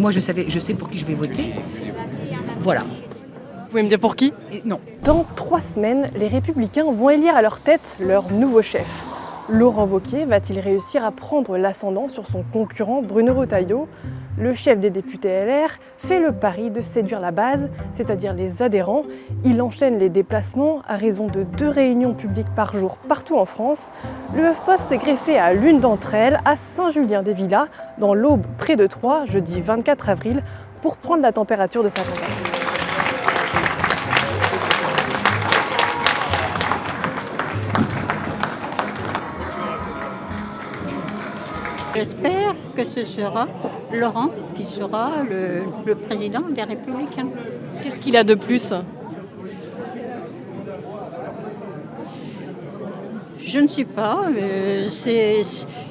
moi, je sais pour qui je vais voter. Voilà. Vous pouvez me dire pour qui ? Non. Dans 3 semaines, les Républicains vont élire à leur tête leur nouveau chef. Laurent Wauquiez va-t-il réussir à prendre l'ascendant sur son concurrent Bruno Retailleau ? Le chef des députés LR fait le pari de séduire la base, c'est-à-dire les adhérents. Il enchaîne les déplacements à raison de 2 réunions publiques par jour partout en France. Le HuffPost est greffé à l'une d'entre elles, à Saint-Julien-des-Villas, dans l'Aube, près de Troyes, jeudi 24 avril, pour prendre la température de sa campagne. J'espère que ce sera Laurent qui sera le président des Républicains. Qu'est-ce qu'il a de plus ? Je ne sais pas,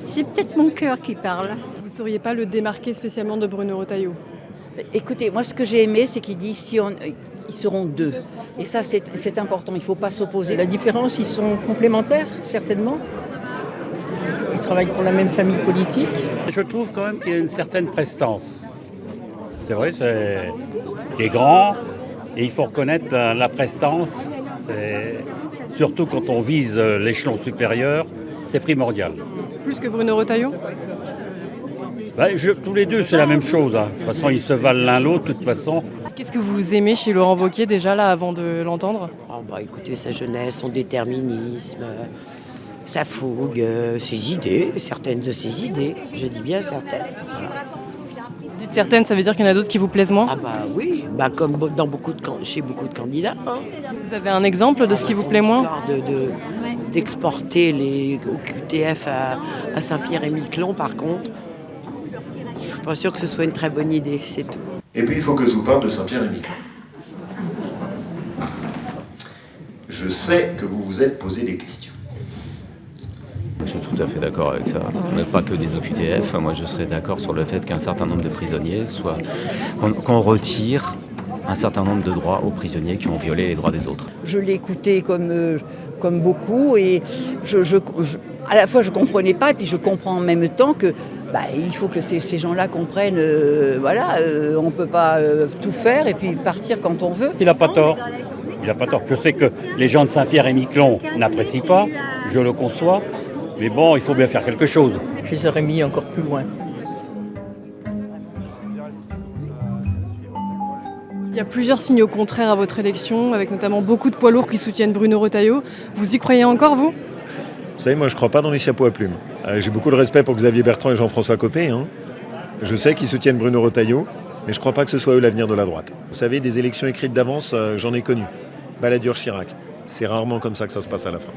c'est peut-être mon cœur qui parle. Vous ne sauriez pas le démarquer spécialement de Bruno Retailleau ? Écoutez, moi, ce que j'ai aimé, c'est qu'il dit ils seront 2. Et ça, c'est important. Il ne faut pas s'opposer. La différence, ils sont complémentaires, certainement. Ils travaillent pour la même famille politique. Je trouve quand même qu'il y a une certaine prestance. C'est vrai, il est grand et il faut reconnaître la prestance. Surtout quand on vise l'échelon supérieur, c'est primordial. Plus que Bruno Retailleau ? Tous les deux, c'est la même chose. Hein. De toute façon, ils se valent l'un l'autre, de toute façon. Qu'est-ce que vous aimez chez Laurent Wauquiez déjà là avant de l'entendre ? Écoutez, sa jeunesse, son déterminisme, sa fougue, ses idées, certaines de ses idées. Je dis bien certaines. Voilà. Vous dites certaines, ça veut dire qu'il y en a d'autres qui vous plaisent moins ? Oui, comme dans chez beaucoup de candidats. Hein. Vous avez un exemple de ce qui vous plaît moins ? D'exporter les OQTF à Saint-Pierre-et-Miquelon, par contre, je ne suis pas sûre que ce soit une très bonne idée, c'est tout. Et puis il faut que je vous parle de Saint-Pierre-et-Miquelon. Je sais que vous vous êtes posé des questions. Je suis tout à fait d'accord avec ça. Mais pas que des OQTF. Moi, je serais d'accord sur le fait qu'un certain nombre de prisonniers qu'on retire un certain nombre de droits aux prisonniers qui ont violé les droits des autres. Je l'ai écouté comme beaucoup et à la fois je ne comprenais pas et puis je comprends en même temps que il faut que ces gens-là comprennent, on ne peut pas tout faire et puis partir quand on veut. Il n'a pas tort. Je sais que les gens de Saint-Pierre-et-Miquelon n'apprécient pas, je le conçois, mais bon, il faut bien faire quelque chose. Je les aurais mis encore plus loin. Il y a plusieurs signaux contraires à votre élection, avec notamment beaucoup de poids lourds qui soutiennent Bruno Retailleau. Vous y croyez encore, vous ? Vous savez, moi je ne crois pas dans les chapeaux à plumes. J'ai beaucoup de respect pour Xavier Bertrand et Jean-François Copé. Hein. Je sais qu'ils soutiennent Bruno Retailleau, mais je ne crois pas que ce soit eux l'avenir de la droite. Vous savez, des élections écrites d'avance, j'en ai connu. Balladur, Chirac. C'est rarement comme ça que ça se passe à la fin.